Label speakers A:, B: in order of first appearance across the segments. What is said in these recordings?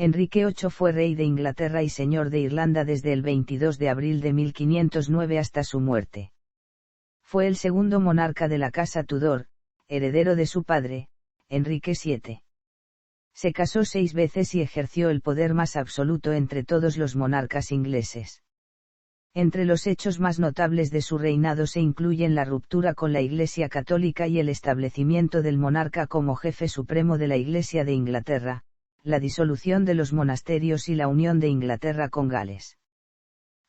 A: Enrique VIII fue rey de Inglaterra y señor de Irlanda desde el 22 de abril de 1509 hasta su muerte. Fue el segundo monarca de la casa Tudor, heredero de su padre, Enrique VII. Se casó 6 veces y ejerció el poder más absoluto entre todos los monarcas ingleses. Entre los hechos más notables de su reinado se incluyen la ruptura con la Iglesia católica y el establecimiento del monarca como jefe supremo de la Iglesia de Inglaterra, la disolución de los monasterios y la unión de Inglaterra con Gales.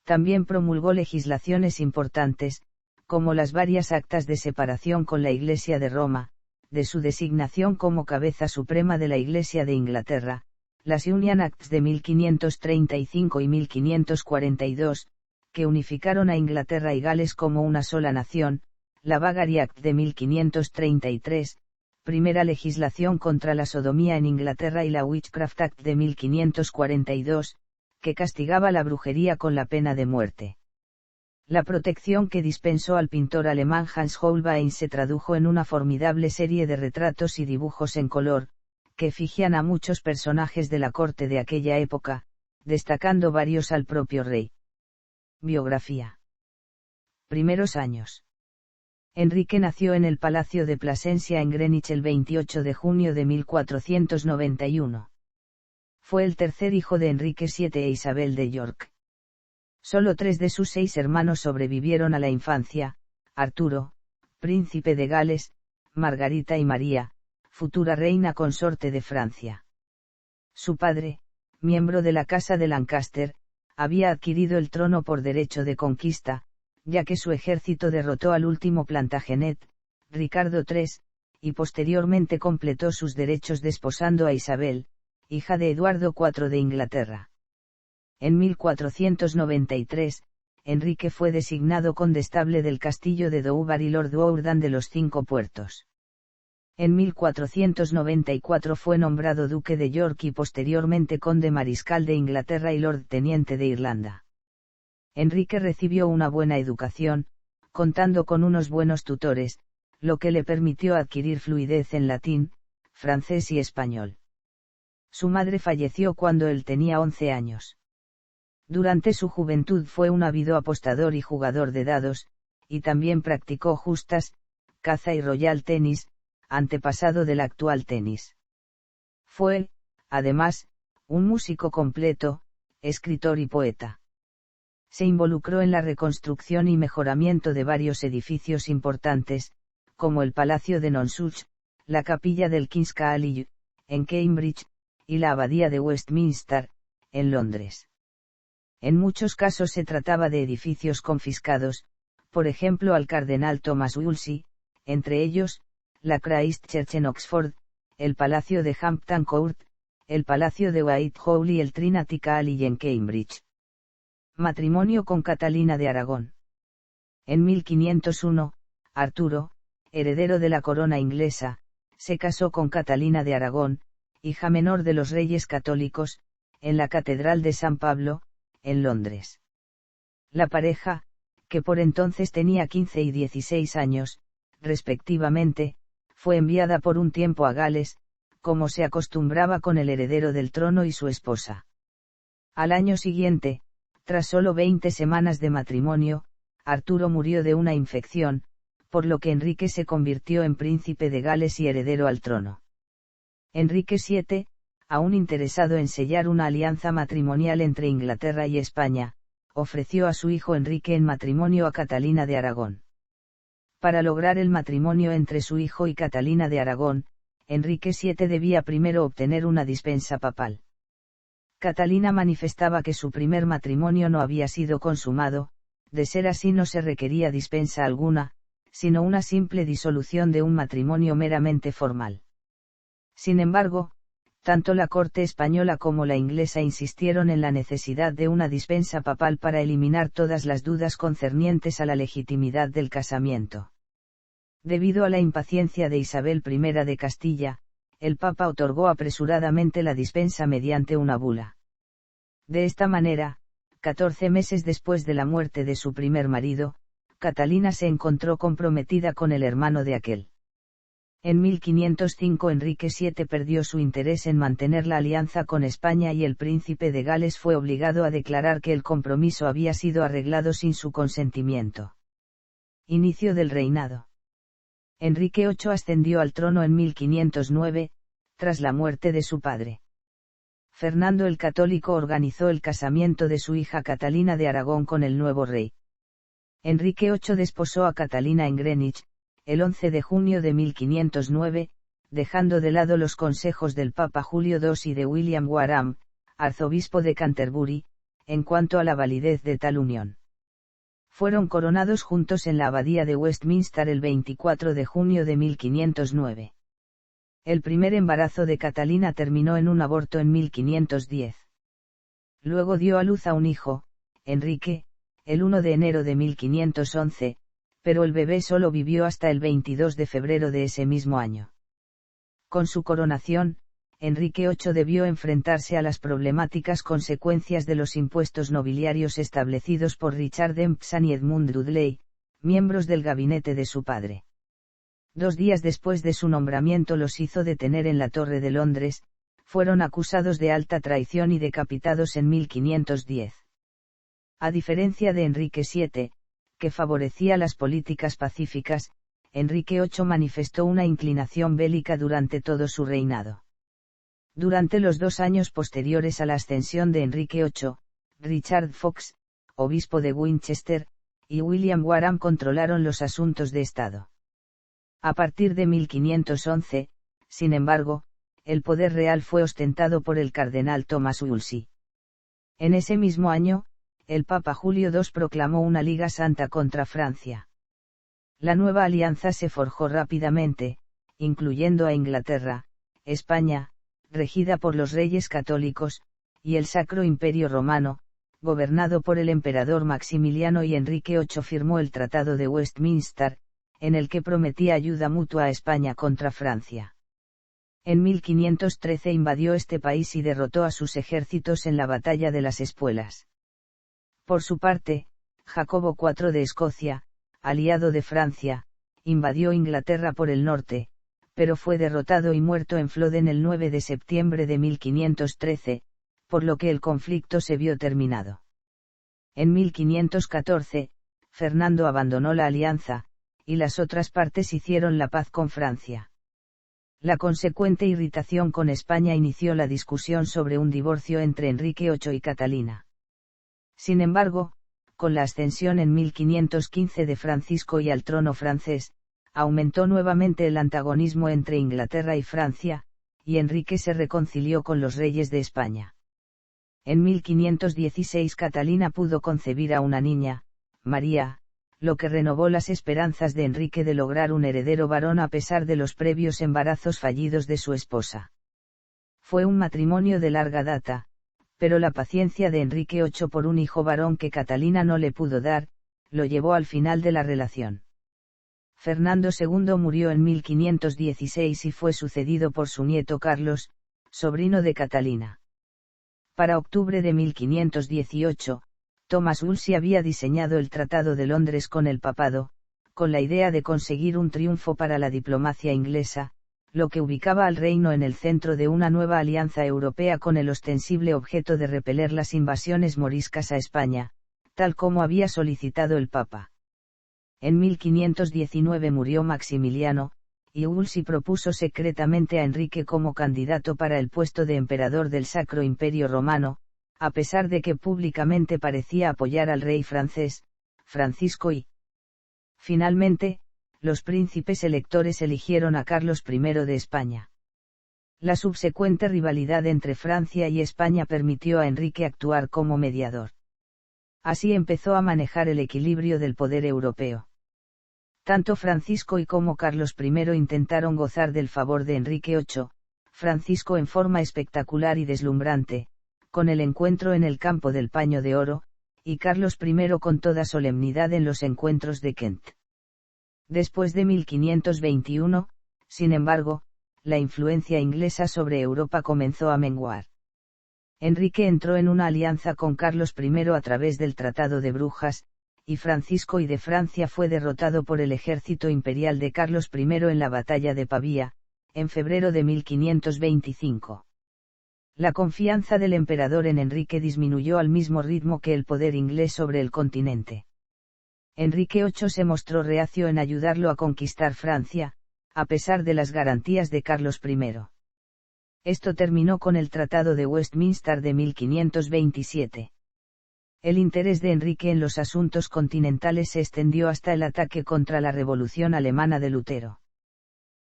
A: También promulgó legislaciones importantes, como las varias actas de separación con la Iglesia de Roma, de su designación como cabeza suprema de la Iglesia de Inglaterra, las Union Acts de 1535 y 1542, que unificaron a Inglaterra y Gales como una sola nación, la Bagary Act de 1533, primera legislación contra la sodomía en Inglaterra, y la Witchcraft Act de 1542, que castigaba la brujería con la pena de muerte. La protección que dispensó al pintor alemán Hans Holbein se tradujo en una formidable serie de retratos y dibujos en color, que efigian a muchos personajes de la corte de aquella época, destacando varios al propio rey. Biografía. Primeros años. Enrique nació en el Palacio de Plasencia en Greenwich el 28 de junio de 1491. Fue el tercer hijo de Enrique VII e Isabel de York. Solo 3 de sus 6 hermanos sobrevivieron a la infancia: Arturo, príncipe de Gales, Margarita y María, futura reina consorte de Francia. Su padre, miembro de la Casa de Lancaster, había adquirido el trono por derecho de conquista, ya que su ejército derrotó al último Plantagenet, Ricardo III, y posteriormente completó sus derechos desposando a Isabel, hija de Eduardo IV de Inglaterra. En 1493, Enrique fue designado condestable del castillo de Dover y Lord Dourdan de los 5 puertos. En 1494 fue nombrado duque de York y posteriormente conde mariscal de Inglaterra y lord teniente de Irlanda. Enrique recibió una buena educación, contando con unos buenos tutores, lo que le permitió adquirir fluidez en latín, francés y español. Su madre falleció cuando él tenía 11 años. Durante su juventud fue un ávido apostador y jugador de dados, y también practicó justas, caza y royal tenis, antepasado del actual tenis. Fue, además, un músico completo, escritor y poeta. Se involucró en la reconstrucción y mejoramiento de varios edificios importantes, como el Palacio de Nonsuch, la Capilla del King's College, en Cambridge, y la Abadía de Westminster, en Londres. En muchos casos se trataba de edificios confiscados, por ejemplo al cardenal Thomas Wolsey, entre ellos, la Christ Church en Oxford, el Palacio de Hampton Court, el Palacio de Whitehall y el Trinity College en Cambridge. Matrimonio con Catalina de Aragón. En 1501, Arturo, heredero de la corona inglesa, se casó con Catalina de Aragón, hija menor de los reyes católicos, en la Catedral de San Pablo, en Londres. La pareja, que por entonces tenía 15 y 16 años, respectivamente, fue enviada por un tiempo a Gales, como se acostumbraba con el heredero del trono y su esposa. Al año siguiente, tras solo 20 semanas de matrimonio, Arturo murió de una infección, por lo que Enrique se convirtió en príncipe de Gales y heredero al trono. Enrique VII, aún interesado en sellar una alianza matrimonial entre Inglaterra y España, ofreció a su hijo Enrique en matrimonio a Catalina de Aragón. Para lograr el matrimonio entre su hijo y Catalina de Aragón, Enrique VII debía primero obtener una dispensa papal. Catalina manifestaba que su primer matrimonio no había sido consumado, de ser así no se requería dispensa alguna, sino una simple disolución de un matrimonio meramente formal. Sin embargo, tanto la corte española como la inglesa insistieron en la necesidad de una dispensa papal para eliminar todas las dudas concernientes a la legitimidad del casamiento. Debido a la impaciencia de Isabel I de Castilla, el Papa otorgó apresuradamente la dispensa mediante una bula. De esta manera, 14 meses después de la muerte de su primer marido, Catalina se encontró comprometida con el hermano de aquel. En 1505 Enrique VII perdió su interés en mantener la alianza con España y el príncipe de Gales fue obligado a declarar que el compromiso había sido arreglado sin su consentimiento. Inicio del reinado. Enrique VIII ascendió al trono en 1509, tras la muerte de su padre. Fernando el Católico organizó el casamiento de su hija Catalina de Aragón con el nuevo rey. Enrique VIII desposó a Catalina en Greenwich, el 11 de junio de 1509, dejando de lado los consejos del Papa Julio II y de William Warham, arzobispo de Canterbury, en cuanto a la validez de tal unión. Fueron coronados juntos en la abadía de Westminster el 24 de junio de 1509. El primer embarazo de Catalina terminó en un aborto en 1510. Luego dio a luz a un hijo, Enrique, el 1 de enero de 1511, pero el bebé solo vivió hasta el 22 de febrero de ese mismo año. Con su coronación, Enrique VIII debió enfrentarse a las problemáticas consecuencias de los impuestos nobiliarios establecidos por Richard Empson y Edmund Dudley, miembros del gabinete de su padre. 2 días después de su nombramiento los hizo detener en la Torre de Londres, fueron acusados de alta traición y decapitados en 1510. A diferencia de Enrique VII, que favorecía las políticas pacíficas, Enrique VIII manifestó una inclinación bélica durante todo su reinado. Durante los 2 años posteriores a la ascensión de Enrique VIII, Richard Fox, obispo de Winchester, y William Warham controlaron los asuntos de Estado. A partir de 1511, sin embargo, el poder real fue ostentado por el cardenal Thomas Wolsey. En ese mismo año, el Papa Julio II proclamó una Liga Santa contra Francia. La nueva alianza se forjó rápidamente, incluyendo a Inglaterra, España, regida por los reyes católicos, y el Sacro Imperio Romano, gobernado por el emperador Maximiliano, y Enrique VIII firmó el Tratado de Westminster, en el que prometía ayuda mutua a España contra Francia. En 1513 invadió este país y derrotó a sus ejércitos en la Batalla de las Espuelas. Por su parte, Jacobo IV de Escocia, aliado de Francia, invadió Inglaterra por el norte, pero fue derrotado y muerto en Flodden el 9 de septiembre de 1513, por lo que el conflicto se vio terminado. En 1514, Fernando abandonó la alianza, y las otras partes hicieron la paz con Francia. La consecuente irritación con España inició la discusión sobre un divorcio entre Enrique VIII y Catalina. Sin embargo, con la ascensión en 1515 de Francisco I al trono francés, aumentó nuevamente el antagonismo entre Inglaterra y Francia, y Enrique se reconcilió con los reyes de España. En 1516 Catalina pudo concebir a una niña, María, lo que renovó las esperanzas de Enrique de lograr un heredero varón a pesar de los previos embarazos fallidos de su esposa. Fue un matrimonio de larga data, pero la paciencia de Enrique VIII por un hijo varón que Catalina no le pudo dar, lo llevó al final de la relación. Fernando II murió en 1516 y fue sucedido por su nieto Carlos, sobrino de Catalina. Para octubre de 1518, Thomas Wolsey había diseñado el Tratado de Londres con el papado, con la idea de conseguir un triunfo para la diplomacia inglesa, lo que ubicaba al reino en el centro de una nueva alianza europea con el ostensible objeto de repeler las invasiones moriscas a España, tal como había solicitado el Papa. En 1519 murió Maximiliano, y Wolsey propuso secretamente a Enrique como candidato para el puesto de emperador del Sacro Imperio Romano, a pesar de que públicamente parecía apoyar al rey francés, Francisco I. Finalmente, los príncipes electores eligieron a Carlos I de España. La subsecuente rivalidad entre Francia y España permitió a Enrique actuar como mediador. Así empezó a manejar el equilibrio del poder europeo. Tanto Francisco I como Carlos I intentaron gozar del favor de Enrique VIII, Francisco en forma espectacular y deslumbrante, con el encuentro en el campo del Paño de Oro, y Carlos I con toda solemnidad en los encuentros de Kent. Después de 1521, sin embargo, la influencia inglesa sobre Europa comenzó a menguar. Enrique entró en una alianza con Carlos I a través del Tratado de Brujas, y Francisco I de Francia fue derrotado por el ejército imperial de Carlos I en la batalla de Pavía, en febrero de 1525. La confianza del emperador en Enrique disminuyó al mismo ritmo que el poder inglés sobre el continente. Enrique VIII se mostró reacio en ayudarlo a conquistar Francia, a pesar de las garantías de Carlos I. Esto terminó con el Tratado de Westminster de 1527. El interés de Enrique en los asuntos continentales se extendió hasta el ataque contra la Revolución Alemana de Lutero.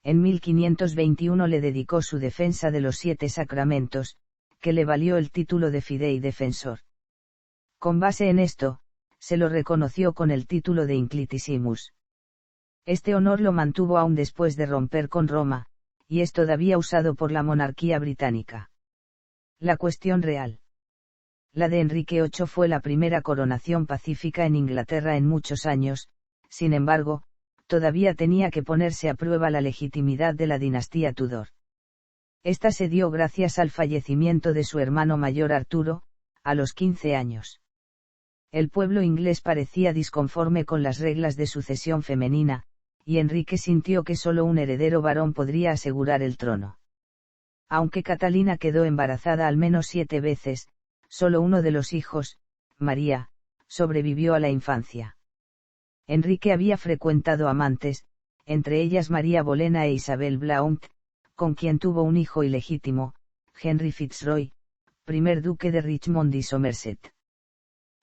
A: En 1521 le dedicó su defensa de los 7 sacramentos, que le valió el título de Fidei Defensor. Con base en esto, se lo reconoció con el título de Inclitissimus. Este honor lo mantuvo aún después de romper con Roma, y es todavía usado por la monarquía británica. La cuestión real. La de Enrique VIII fue la primera coronación pacífica en Inglaterra en muchos años, sin embargo, todavía tenía que ponerse a prueba la legitimidad de la dinastía Tudor. Esta se dio gracias al fallecimiento de su hermano mayor Arturo, a los 15 años. El pueblo inglés parecía disconforme con las reglas de sucesión femenina, y Enrique sintió que solo un heredero varón podría asegurar el trono. Aunque Catalina quedó embarazada al menos 7 veces, solo uno de los hijos, María, sobrevivió a la infancia. Enrique había frecuentado amantes, entre ellas María Bolena e Isabel Blount, con quien tuvo un hijo ilegítimo, Henry Fitzroy, primer duque de Richmond y Somerset.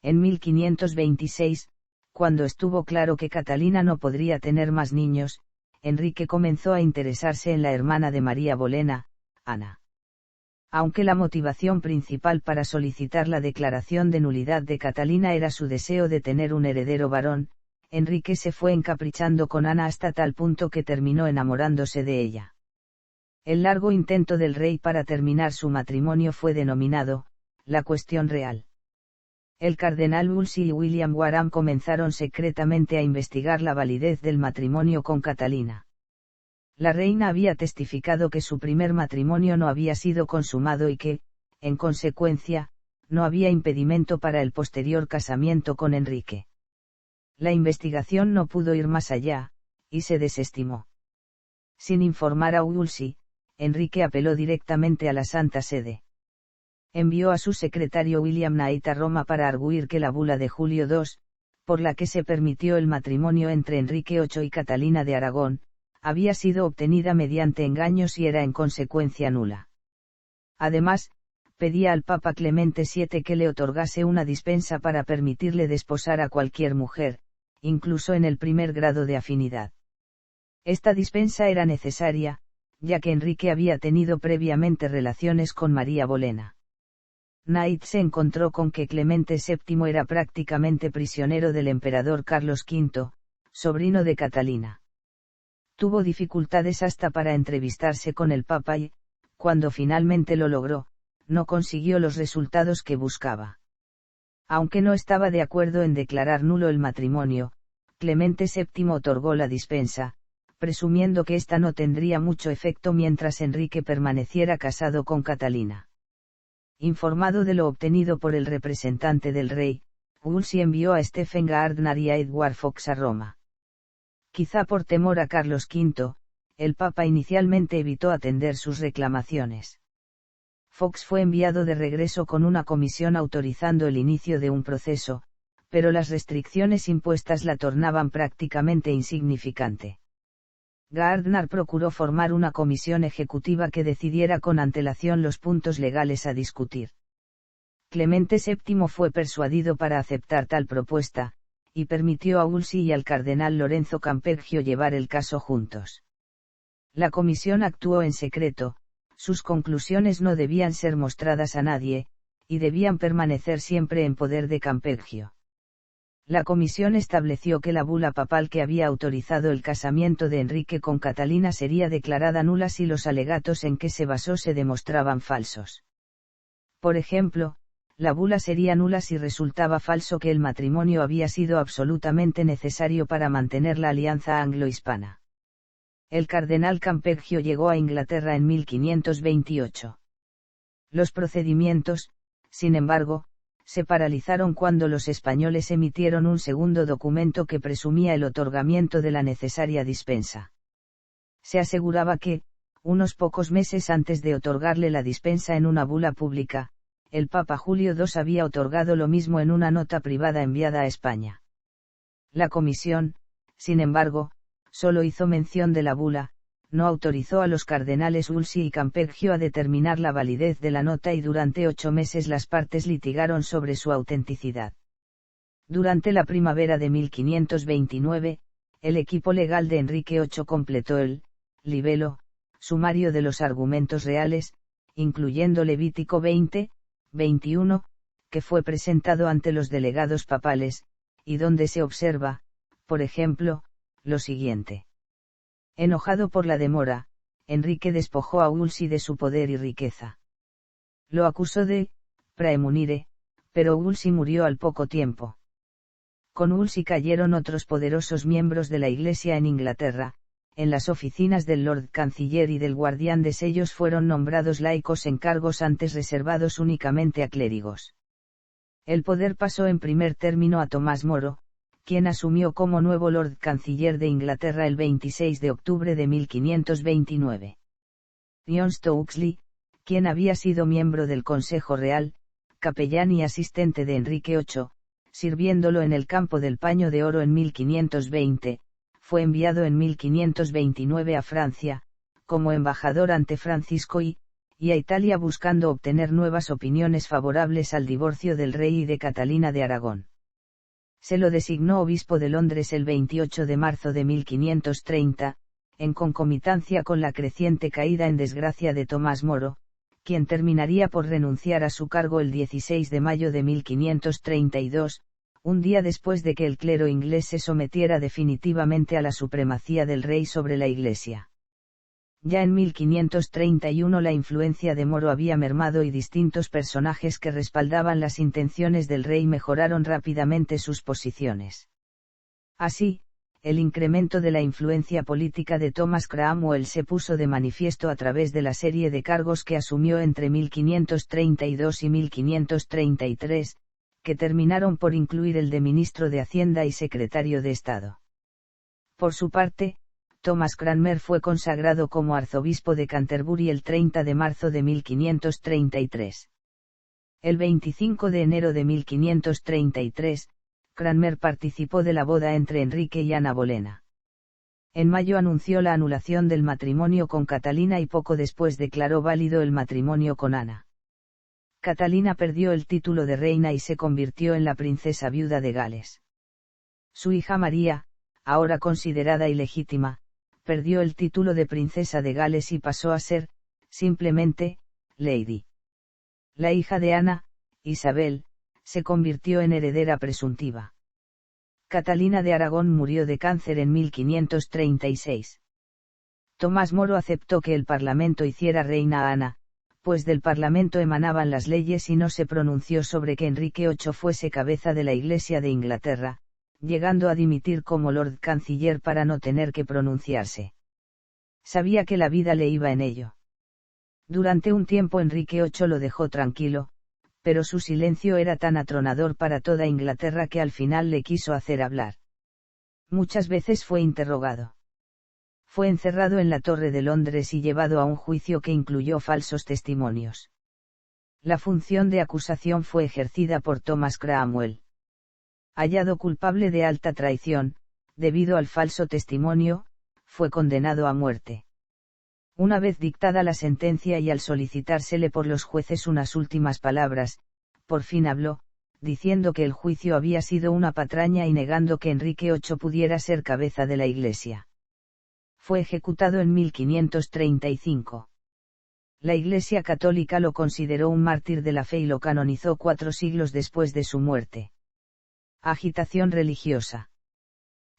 A: En 1526, cuando estuvo claro que Catalina no podría tener más niños, Enrique comenzó a interesarse en la hermana de María Bolena, Ana. Aunque la motivación principal para solicitar la declaración de nulidad de Catalina era su deseo de tener un heredero varón, Enrique se fue encaprichando con Ana hasta tal punto que terminó enamorándose de ella. El largo intento del rey para terminar su matrimonio fue denominado la cuestión real. El cardenal Wolsey y William Warham comenzaron secretamente a investigar la validez del matrimonio con Catalina. La reina había testificado que su primer matrimonio no había sido consumado y que, en consecuencia, no había impedimento para el posterior casamiento con Enrique. La investigación no pudo ir más allá, y se desestimó. Sin informar a Wolsey, Enrique apeló directamente a la Santa Sede. Envió a su secretario William Knight a Roma para arguir que la bula de Julio II, por la que se permitió el matrimonio entre Enrique VIII y Catalina de Aragón, había sido obtenida mediante engaños y era en consecuencia nula. Además, pedía al Papa Clemente VII que le otorgase una dispensa para permitirle desposar a cualquier mujer, incluso en el primer grado de afinidad. Esta dispensa era necesaria, ya que Enrique había tenido previamente relaciones con María Bolena. Knight se encontró con que Clemente VII era prácticamente prisionero del emperador Carlos V, sobrino de Catalina. Tuvo dificultades hasta para entrevistarse con el Papa y, cuando finalmente lo logró, no consiguió los resultados que buscaba. Aunque no estaba de acuerdo en declarar nulo el matrimonio, Clemente VII otorgó la dispensa, presumiendo que ésta no tendría mucho efecto mientras Enrique permaneciera casado con Catalina. Informado de lo obtenido por el representante del rey, Wolsey envió a Stephen Gardiner y a Edward Fox a Roma. Quizá por temor a Carlos V, el Papa inicialmente evitó atender sus reclamaciones. Fox fue enviado de regreso con una comisión autorizando el inicio de un proceso, pero las restricciones impuestas la tornaban prácticamente insignificante. Gardner procuró formar una comisión ejecutiva que decidiera con antelación los puntos legales a discutir. Clemente VII fue persuadido para aceptar tal propuesta, y permitió a Wolsey y al cardenal Lorenzo Campeggio llevar el caso juntos. La comisión actuó en secreto, sus conclusiones no debían ser mostradas a nadie, y debían permanecer siempre en poder de Campeggio. La comisión estableció que la bula papal que había autorizado el casamiento de Enrique con Catalina sería declarada nula si los alegatos en que se basó se demostraban falsos. Por ejemplo, la bula sería nula si resultaba falso que el matrimonio había sido absolutamente necesario para mantener la alianza anglo-hispana. El cardenal Campeggio llegó a Inglaterra en 1528. Los procedimientos, sin embargo, se paralizaron cuando los españoles emitieron un segundo documento que presumía el otorgamiento de la necesaria dispensa. Se aseguraba que, unos pocos meses antes de otorgarle la dispensa en una bula pública, el Papa Julio II había otorgado lo mismo en una nota privada enviada a España. La comisión, sin embargo, solo hizo mención de la bula, no autorizó a los cardenales Wolsey y Campeggio a determinar la validez de la nota y durante 8 meses las partes litigaron sobre su autenticidad. Durante la primavera de 1529, el equipo legal de Enrique VIII completó el libelo, sumario de los argumentos reales, incluyendo Levítico 20, 21, que fue presentado ante los delegados papales, y donde se observa, por ejemplo, lo siguiente. Enojado por la demora, Enrique despojó a Wolsey de su poder y riqueza. Lo acusó de praemunire, pero Wolsey murió al poco tiempo. Con Wolsey cayeron otros poderosos miembros de la Iglesia en Inglaterra. En las oficinas del Lord Canciller y del Guardián de Sellos fueron nombrados laicos en cargos antes reservados únicamente a clérigos. El poder pasó en primer término a Tomás Moro, quien asumió como nuevo Lord Canciller de Inglaterra el 26 de octubre de 1529. John Stokes, quien había sido miembro del Consejo Real, capellán y asistente de Enrique VIII, sirviéndolo en el campo del Paño de Oro en 1520, fue enviado en 1529 a Francia, como embajador ante Francisco I, y a Italia buscando obtener nuevas opiniones favorables al divorcio del rey y de Catalina de Aragón. Se lo designó obispo de Londres el 28 de marzo de 1530, en concomitancia con la creciente caída en desgracia de Tomás Moro, quien terminaría por renunciar a su cargo el 16 de mayo de 1532, un día después de que el clero inglés se sometiera definitivamente a la supremacía del rey sobre la Iglesia. Ya en 1531 la influencia de Moro había mermado y distintos personajes que respaldaban las intenciones del rey mejoraron rápidamente sus posiciones. Así, el incremento de la influencia política de Thomas Cromwell se puso de manifiesto a través de la serie de cargos que asumió entre 1532 y 1533, que terminaron por incluir el de ministro de Hacienda y secretario de Estado. Por su parte, Thomas Cranmer fue consagrado como arzobispo de Canterbury el 30 de marzo de 1533. El 25 de enero de 1533, Cranmer participó de la boda entre Enrique y Ana Bolena. En mayo anunció la anulación del matrimonio con Catalina y poco después declaró válido el matrimonio con Ana. Catalina perdió el título de reina y se convirtió en la princesa viuda de Gales. Su hija María, ahora considerada ilegítima, perdió el título de princesa de Gales y pasó a ser, simplemente, Lady. La hija de Ana, Isabel, se convirtió en heredera presuntiva. Catalina de Aragón murió de cáncer en 1536. Tomás Moro aceptó que el Parlamento hiciera reina a Ana, pues del Parlamento emanaban las leyes y no se pronunció sobre que Enrique VIII fuese cabeza de la Iglesia de Inglaterra, llegando a dimitir como Lord Canciller para no tener que pronunciarse. Sabía que la vida le iba en ello. Durante un tiempo Enrique VIII lo dejó tranquilo, pero su silencio era tan atronador para toda Inglaterra que al final le quiso hacer hablar. Muchas veces fue interrogado. Fue encerrado en la Torre de Londres y llevado a un juicio que incluyó falsos testimonios. La función de acusación fue ejercida por Thomas Cromwell. Hallado culpable de alta traición, debido al falso testimonio, fue condenado a muerte. Una vez dictada la sentencia y al solicitársele por los jueces unas últimas palabras, por fin habló, diciendo que el juicio había sido una patraña y negando que Enrique VIII pudiera ser cabeza de la Iglesia. Fue ejecutado en 1535. La Iglesia Católica lo consideró un mártir de la fe y lo canonizó 4 siglos después de su muerte. Agitación religiosa.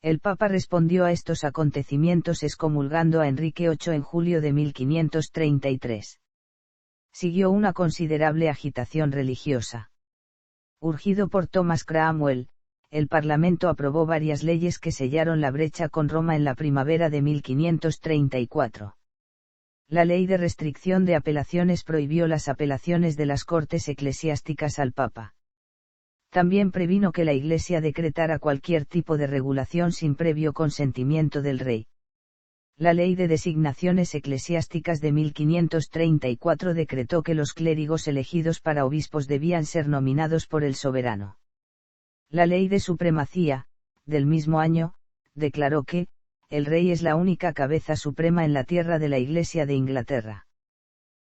A: El Papa respondió a estos acontecimientos excomulgando a Enrique VIII en julio de 1533. Siguió una considerable agitación religiosa. Urgido por Thomas Cromwell, el Parlamento aprobó varias leyes que sellaron la brecha con Roma en la primavera de 1534. La ley de restricción de apelaciones prohibió las apelaciones de las cortes eclesiásticas al Papa. También previno que la Iglesia decretara cualquier tipo de regulación sin previo consentimiento del rey. La Ley de Designaciones Eclesiásticas de 1534 decretó que los clérigos elegidos para obispos debían ser nominados por el soberano. La Ley de Supremacía, del mismo año, declaró que, el rey es la única cabeza suprema en la tierra de la Iglesia de Inglaterra.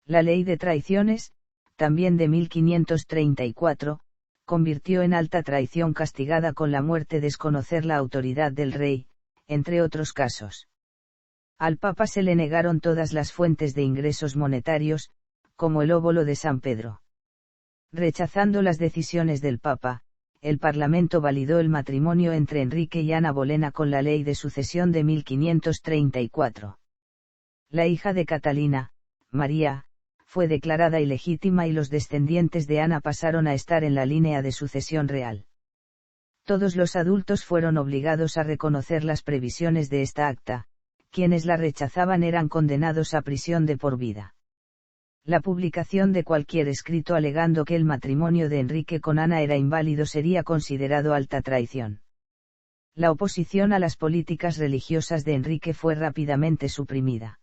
A: La Ley de Traiciones, también de 1534, convirtió en alta traición castigada con la muerte desconocer la autoridad del rey, entre otros casos. Al Papa se le negaron todas las fuentes de ingresos monetarios, como el óbolo de San Pedro. Rechazando las decisiones del Papa, el Parlamento validó el matrimonio entre Enrique y Ana Bolena con la Ley de Sucesión de 1534. La hija de Catalina, María, fue declarada ilegítima y los descendientes de Ana pasaron a estar en la línea de sucesión real. Todos los adultos fueron obligados a reconocer las previsiones de esta acta, quienes la rechazaban eran condenados a prisión de por vida. La publicación de cualquier escrito alegando que el matrimonio de Enrique con Ana era inválido sería considerado alta traición. La oposición a las políticas religiosas de Enrique fue rápidamente suprimida.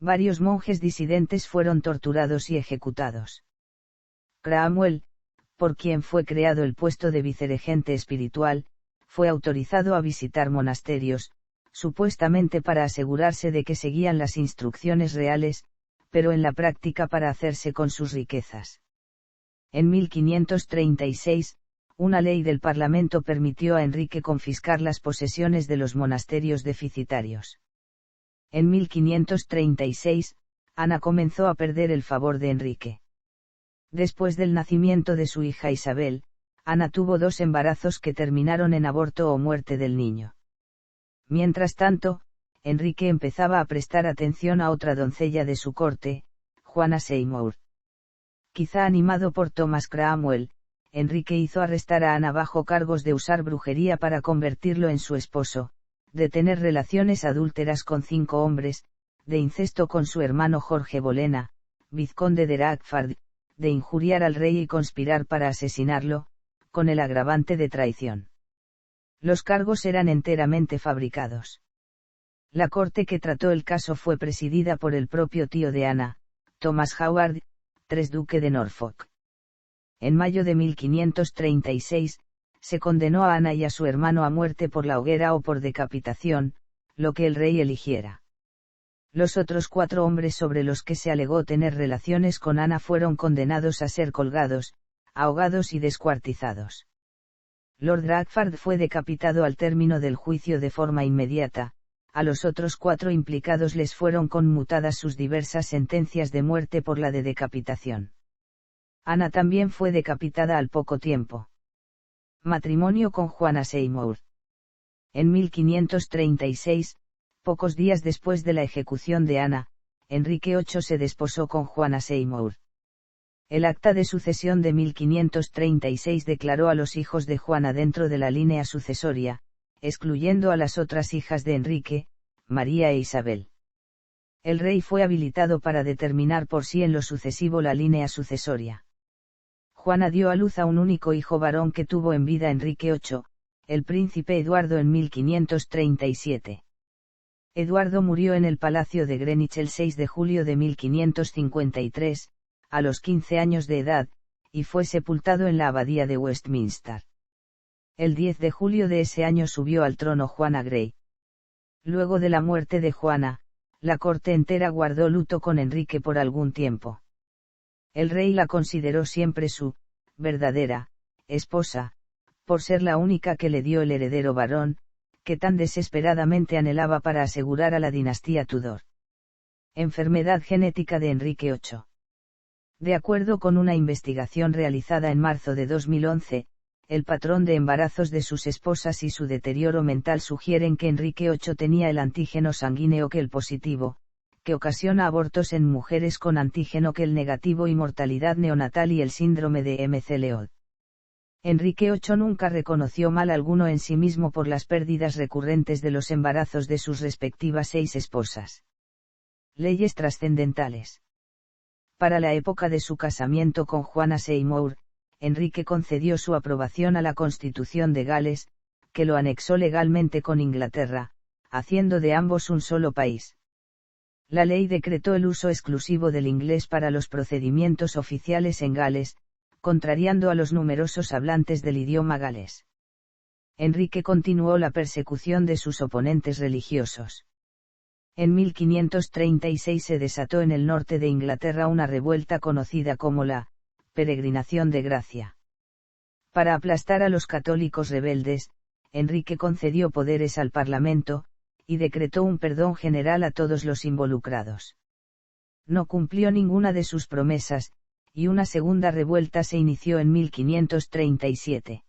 A: Varios monjes disidentes fueron torturados y ejecutados. Cromwell, por quien fue creado el puesto de viceregente espiritual, fue autorizado a visitar monasterios, supuestamente para asegurarse de que seguían las instrucciones reales, pero en la práctica para hacerse con sus riquezas. En 1536, una ley del Parlamento permitió a Enrique confiscar las posesiones de los monasterios deficitarios. En 1536, Ana comenzó a perder el favor de Enrique. Después del nacimiento de su hija Isabel, Ana tuvo 2 embarazos que terminaron en aborto o muerte del niño. Mientras tanto, Enrique empezaba a prestar atención a otra doncella de su corte, Juana Seymour. Quizá animado por Thomas Cromwell, Enrique hizo arrestar a Ana bajo cargos de usar brujería para convertirlo en su esposo, de tener relaciones adúlteras con 5 hombres, de incesto con su hermano Jorge Bolena, vizconde de Hertford, de injuriar al rey y conspirar para asesinarlo, con el agravante de traición. Los cargos eran enteramente fabricados. La corte que trató el caso fue presidida por el propio tío de Ana, Thomas Howard, duque de Norfolk. En mayo de 1536, se condenó a Ana y a su hermano a muerte por la hoguera o por decapitación, lo que el rey eligiera. Los otros 4 hombres sobre los que se alegó tener relaciones con Ana fueron condenados a ser colgados, ahogados y descuartizados. Lord Hertford fue decapitado al término del juicio de forma inmediata, a los otros 4 implicados les fueron conmutadas sus diversas sentencias de muerte por la de decapitación. Ana también fue decapitada al poco tiempo. Matrimonio con Juana Seymour. En 1536, pocos días después de la ejecución de Ana, Enrique VIII se desposó con Juana Seymour. El acta de sucesión de 1536 declaró a los hijos de Juana dentro de la línea sucesoria, excluyendo a las otras hijas de Enrique, María e Isabel. El rey fue habilitado para determinar por sí en lo sucesivo la línea sucesoria. Juana dio a luz a un único hijo varón que tuvo en vida Enrique VIII, el príncipe Eduardo en 1537. Eduardo murió en el Palacio de Greenwich el 6 de julio de 1553, a los 15 años de edad, y fue sepultado en la abadía de Westminster. El 10 de julio de ese año subió al trono Juana Grey. Luego de la muerte de Juana, la corte entera guardó luto con Enrique por algún tiempo. El rey la consideró siempre su verdadera esposa, por ser la única que le dio el heredero varón, que tan desesperadamente anhelaba para asegurar a la dinastía Tudor. Enfermedad genética de Enrique VIII. De acuerdo con una investigación realizada en marzo de 2011, el patrón de embarazos de sus esposas y su deterioro mental sugieren que Enrique VIII tenía el antígeno sanguíneo que el positivo, que ocasiona abortos en mujeres con antígeno que el negativo y mortalidad neonatal y el síndrome de McLeod. Enrique VIII nunca reconoció mal alguno en sí mismo por las pérdidas recurrentes de los embarazos de sus respectivas 6 esposas. Leyes trascendentales. Para la época de su casamiento con Juana Seymour, Enrique concedió su aprobación a la Constitución de Gales, que lo anexó legalmente con Inglaterra, haciendo de ambos un solo país. La ley decretó el uso exclusivo del inglés para los procedimientos oficiales en Gales, contrariando a los numerosos hablantes del idioma galés. Enrique continuó la persecución de sus oponentes religiosos. En 1536 se desató en el norte de Inglaterra una revuelta conocida como la Peregrinación de Gracia. Para aplastar a los católicos rebeldes, Enrique concedió poderes al Parlamento, y decretó un perdón general a todos los involucrados. No cumplió ninguna de sus promesas, y una segunda revuelta se inició en 1537.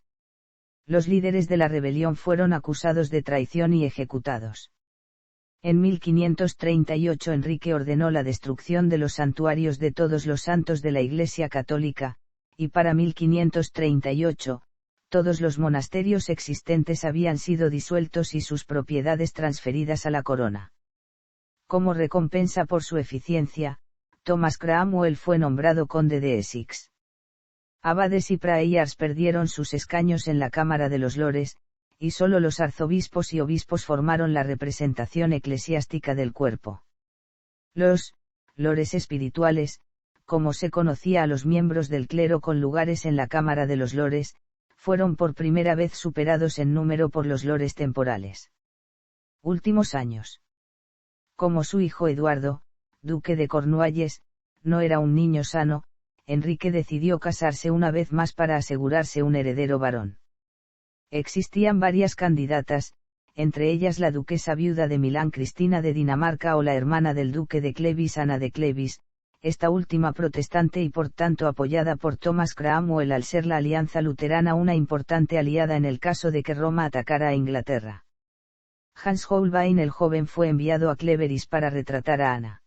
A: Los líderes de la rebelión fueron acusados de traición y ejecutados. En 1538 Enrique ordenó la destrucción de los santuarios de todos los santos de la Iglesia Católica, y para 1538, todos los monasterios existentes habían sido disueltos y sus propiedades transferidas a la corona. Como recompensa por su eficiencia, Thomas Cromwell fue nombrado conde de Essex. Abades y praears perdieron sus escaños en la Cámara de los Lores, y solo los arzobispos y obispos formaron la representación eclesiástica del cuerpo. Los lores espirituales, como se conocía a los miembros del clero con lugares en la Cámara de los Lores, fueron por primera vez superados en número por los lores temporales. Últimos años. Como su hijo Eduardo, duque de Cornualles, no era un niño sano, Enrique decidió casarse una vez más para asegurarse un heredero varón. Existían varias candidatas, entre ellas la duquesa viuda de Milán Cristina de Dinamarca o la hermana del duque de Clevis Ana de Clevis, esta última protestante y por tanto apoyada por Thomas Cromwell al ser la alianza luterana una importante aliada en el caso de que Roma atacara a Inglaterra. Hans Holbein el joven fue enviado a Cleveris para retratar a Ana.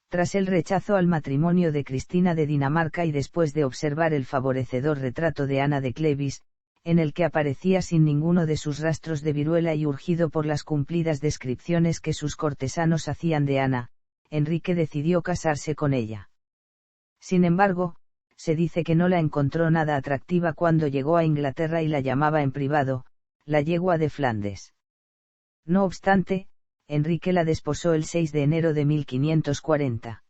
A: Tras el rechazo al matrimonio de Cristina de Dinamarca y después de observar el favorecedor retrato de Ana de Clevis, en el que aparecía sin ninguno de sus rastros de viruela y urgido por las cumplidas descripciones que sus cortesanos hacían de Ana, Enrique decidió casarse con ella. Sin embargo, se dice que no la encontró nada atractiva cuando llegó a Inglaterra y la llamaba en privado, la yegua de Flandes. No obstante, Enrique la desposó el 6 de enero de 1540.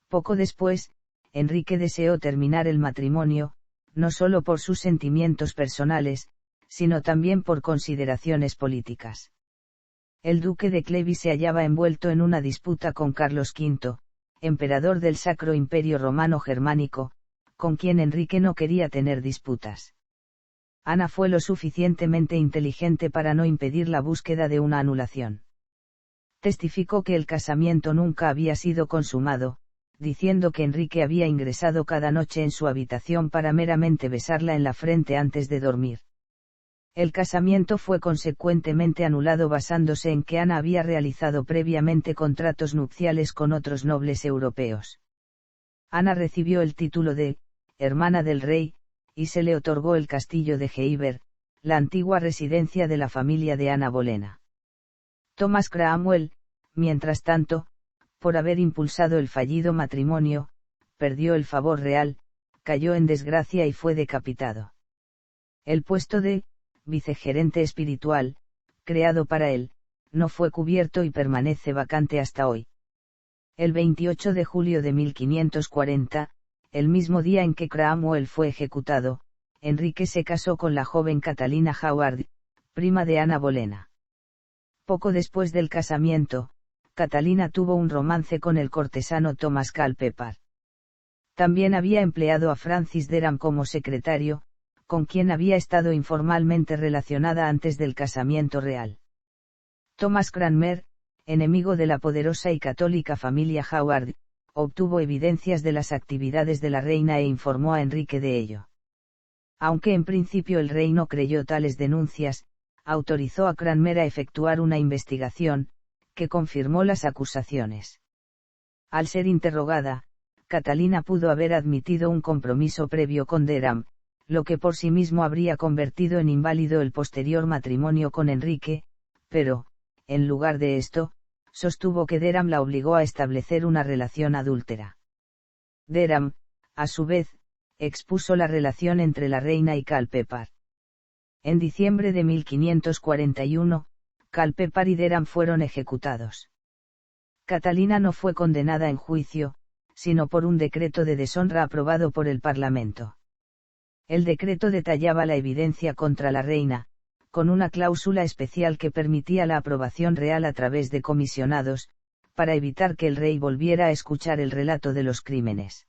A: Poco después, Enrique deseó terminar el matrimonio, no solo por sus sentimientos personales, sino también por consideraciones políticas. El duque de Clevis se hallaba envuelto en una disputa con Carlos V, emperador del Sacro Imperio Romano Germánico, con quien Enrique no quería tener disputas. Ana fue lo suficientemente inteligente para no impedir la búsqueda de una anulación. Testificó que el casamiento nunca había sido consumado, diciendo que Enrique había ingresado cada noche en su habitación para meramente besarla en la frente antes de dormir. El casamiento fue consecuentemente anulado basándose en que Ana había realizado previamente contratos nupciales con otros nobles europeos. Ana recibió el título de hermana del rey, y se le otorgó el castillo de Heiber, la antigua residencia de la familia de Ana Bolena. Thomas Cromwell, mientras tanto, por haber impulsado el fallido matrimonio, perdió el favor real, cayó en desgracia y fue decapitado. El puesto de vicegerente espiritual, creado para él, no fue cubierto y permanece vacante hasta hoy. El 28 de julio de 1540, el mismo día en que Cromwell fue ejecutado, Enrique se casó con la joven Catalina Howard, prima de Ana Bolena. Poco después del casamiento, Catalina tuvo un romance con el cortesano Thomas Culpeper. También había empleado a Francis Derham como secretario, con quien había estado informalmente relacionada antes del casamiento real. Thomas Cranmer, enemigo de la poderosa y católica familia Howard, obtuvo evidencias de las actividades de la reina e informó a Enrique de ello. Aunque en principio el rey no creyó tales denuncias, autorizó a Cranmer a efectuar una investigación, que confirmó las acusaciones. Al ser interrogada, Catalina pudo haber admitido un compromiso previo con Derham, lo que por sí mismo habría convertido en inválido el posterior matrimonio con Enrique, pero, en lugar de esto, sostuvo que Derham la obligó a establecer una relación adúltera. Derham, a su vez, expuso la relación entre la reina y Culpeper. En diciembre de 1541, Culpeper y Derham fueron ejecutados. Catalina no fue condenada en juicio, sino por un decreto de deshonra aprobado por el Parlamento. El decreto detallaba la evidencia contra la reina, con una cláusula especial que permitía la aprobación real a través de comisionados, para evitar que el rey volviera a escuchar el relato de los crímenes.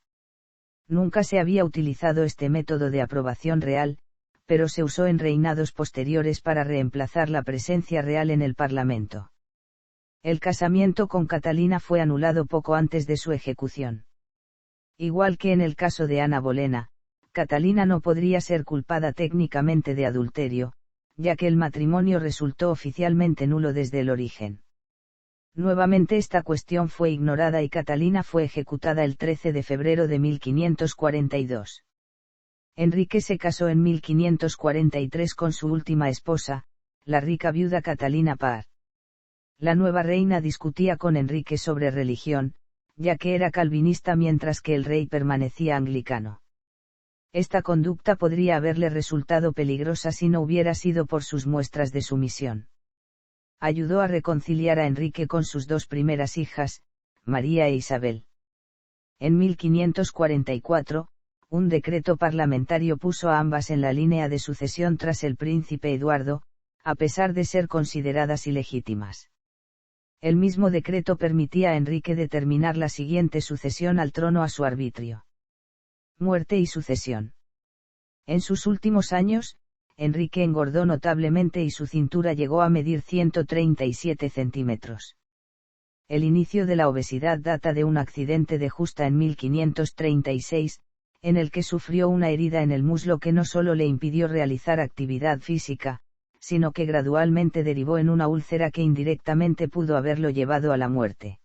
A: Nunca se había utilizado este método de aprobación real, pero se usó en reinados posteriores para reemplazar la presencia real en el Parlamento. El casamiento con Catalina fue anulado poco antes de su ejecución. Igual que en el caso de Ana Bolena, Catalina no podría ser culpada técnicamente de adulterio, ya que el matrimonio resultó oficialmente nulo desde el origen. Nuevamente esta cuestión fue ignorada y Catalina fue ejecutada el 13 de febrero de 1542. Enrique se casó en 1543 con su última esposa, la rica viuda Catalina Parr. La nueva reina discutía con Enrique sobre religión, ya que era calvinista mientras que el rey permanecía anglicano. Esta conducta podría haberle resultado peligrosa si no hubiera sido por sus muestras de sumisión. Ayudó a reconciliar a Enrique con sus dos primeras hijas, María e Isabel. En 1544, un decreto parlamentario puso a ambas en la línea de sucesión tras el príncipe Eduardo, a pesar de ser consideradas ilegítimas. El mismo decreto permitía a Enrique determinar la siguiente sucesión al trono a su arbitrio. Muerte y sucesión. En sus últimos años, Enrique engordó notablemente y su cintura llegó a medir 137 centímetros. El inicio de la obesidad data de un accidente de justa en 1536, en el que sufrió una herida en el muslo que no solo le impidió realizar actividad física, sino que gradualmente derivó en una úlcera que indirectamente pudo haberlo llevado a la muerte.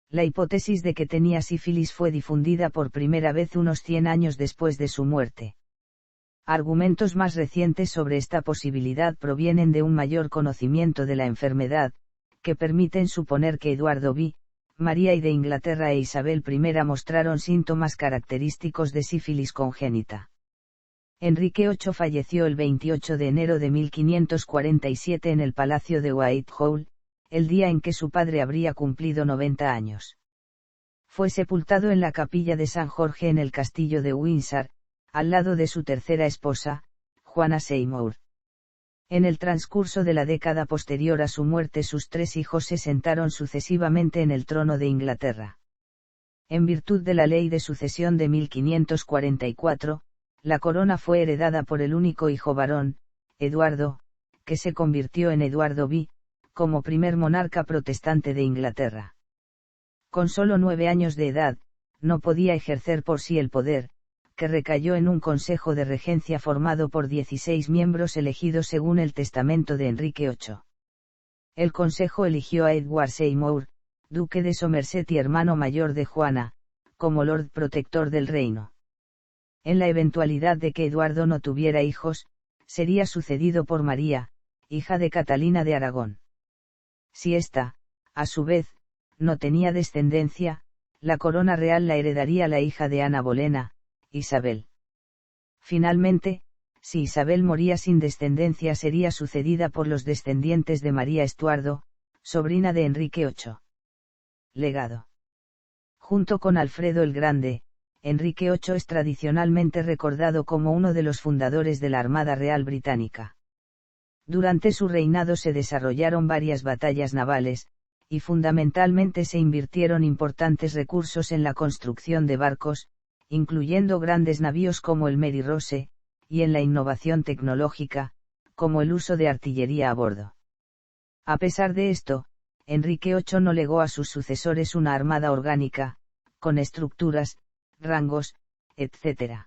A: La hipótesis de que tenía sífilis fue difundida por primera vez unos 100 años después de su muerte. Argumentos más recientes sobre esta posibilidad provienen de un mayor conocimiento de la enfermedad, que permiten suponer que Eduardo V, María I de Inglaterra e Isabel I mostraron síntomas característicos de sífilis congénita. Enrique VIII falleció el 28 de enero de 1547 en el Palacio de Whitehall, el día en que su padre habría cumplido 90 años. Fue sepultado en la capilla de San Jorge en el castillo de Windsor, al lado de su tercera esposa, Juana Seymour. En el transcurso de la década posterior a su muerte sus tres hijos se sentaron sucesivamente en el trono de Inglaterra. En virtud de la ley de sucesión de 1544, la corona fue heredada por el único hijo varón, Eduardo, que se convirtió en Eduardo V, como primer monarca protestante de Inglaterra. Con solo 9 años de edad, no podía ejercer por sí el poder, que recayó en un consejo de regencia formado por 16 miembros elegidos según el testamento de Enrique VIII. El consejo eligió a Edward Seymour, duque de Somerset y hermano mayor de Juana, como Lord Protector del reino. En la eventualidad de que Eduardo no tuviera hijos, sería sucedido por María, hija de Catalina de Aragón. Si ésta, a su vez, no tenía descendencia, la corona real la heredaría la hija de Ana Bolena, Isabel. Finalmente, si Isabel moría sin descendencia sería sucedida por los descendientes de María Estuardo, sobrina de Enrique VIII. Legado. Junto con Alfredo el Grande, Enrique VIII es tradicionalmente recordado como uno de los fundadores de la Armada Real Británica. Durante su reinado se desarrollaron varias batallas navales, y fundamentalmente se invirtieron importantes recursos en la construcción de barcos, incluyendo grandes navíos como el Mary Rose, y en la innovación tecnológica, como el uso de artillería a bordo. A pesar de esto, Enrique VIII no legó a sus sucesores una armada orgánica, con estructuras, rangos, etc.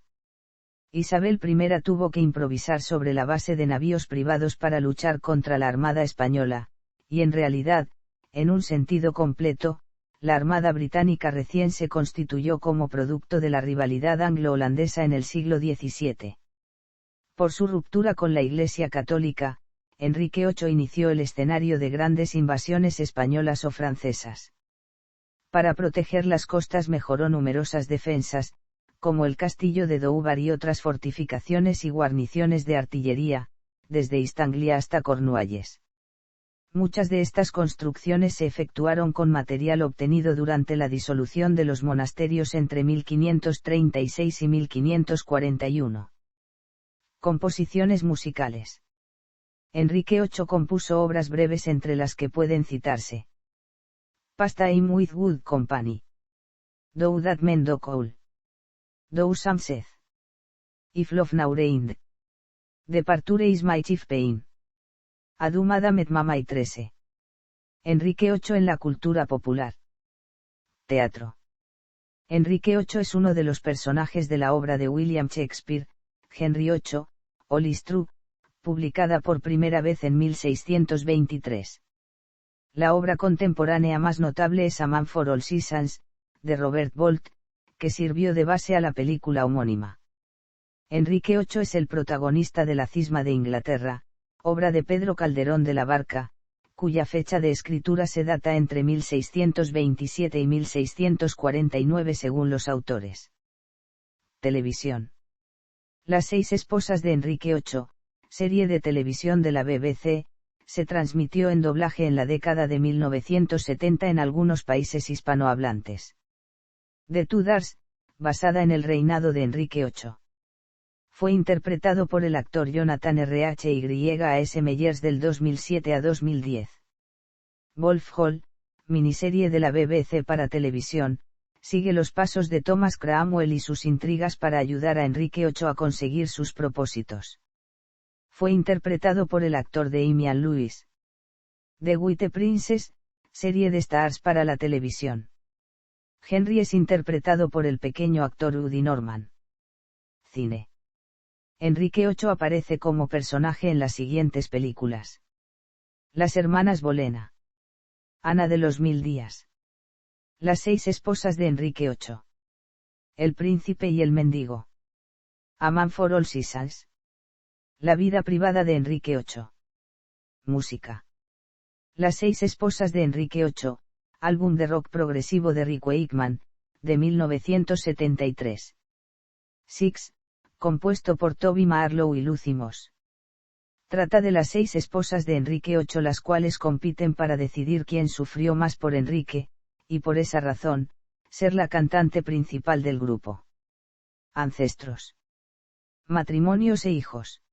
A: Isabel I tuvo que improvisar sobre la base de navíos privados para luchar contra la Armada española, y en realidad, en un sentido completo, la Armada británica recién se constituyó como producto de la rivalidad anglo-holandesa en el siglo XVII. Por su ruptura con la Iglesia católica, Enrique VIII inició el escenario de grandes invasiones españolas o francesas. Para proteger las costas mejoró numerosas defensas, como el castillo de Doubar y otras fortificaciones y guarniciones de artillería, desde East Anglia hasta Cornualles. Muchas de estas construcciones se efectuaron con material obtenido durante la disolución de los monasterios entre 1536 y 1541. Composiciones musicales. Enrique VIII compuso obras breves entre las que pueden citarse: Pastime with Good Company, Do That Men Do Call, Do Some Said, If Love Now Reigned, Departure is My Chief Pain, Adu Madame et Mama y 13. Enrique VIII en la cultura popular. Teatro. Enrique VIII es uno de los personajes de la obra de William Shakespeare, Henry VIII, All is True, publicada por primera vez en 1623. La obra contemporánea más notable es A Man for All Seasons, de Robert Bolt, que sirvió de base a la película homónima. Enrique VIII es el protagonista de La Cisma de Inglaterra, obra de Pedro Calderón de la Barca, cuya fecha de escritura se data entre 1627 y 1649 según los autores. Televisión. Las 6 esposas de Enrique VIII, serie de televisión de la BBC, se transmitió en doblaje en la década de 1970 en algunos países hispanohablantes. The Tudors, basada en el reinado de Enrique VIII. Fue interpretado por el actor Jonathan Rhys Meyers del 2007 a 2010. Wolf Hall, miniserie de la BBC para televisión, sigue los pasos de Thomas Cromwell y sus intrigas para ayudar a Enrique VIII a conseguir sus propósitos. Fue interpretado por el actor Damian Lewis. The White Princess, serie de Stars para la televisión. Henry es interpretado por el pequeño actor Woody Norman. Cine. Enrique VIII aparece como personaje en las siguientes películas: Las hermanas Bolena, Ana de los 1000 días, Las 6 esposas de Enrique VIII, El príncipe y el mendigo, A Man for All Seasons, La vida privada de Enrique VIII. Música. Las 6 esposas de Enrique VIII, álbum de rock progresivo de Rick Wakeman, de 1973. Six, compuesto por Toby Marlowe y Lucy Moss. Trata de las 6 esposas de Enrique VIII, las cuales compiten para decidir quién sufrió más por Enrique, y por esa razón, ser la cantante principal del grupo. Ancestros. Matrimonios e hijos.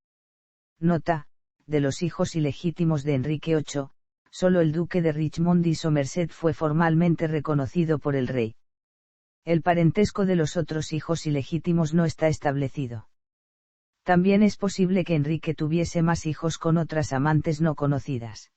A: Nota: de los hijos ilegítimos de Enrique VIII, solo el duque de Richmond y Somerset fue formalmente reconocido por el rey. El parentesco de los otros hijos ilegítimos no está establecido. También es posible que Enrique tuviese más hijos con otras amantes no conocidas.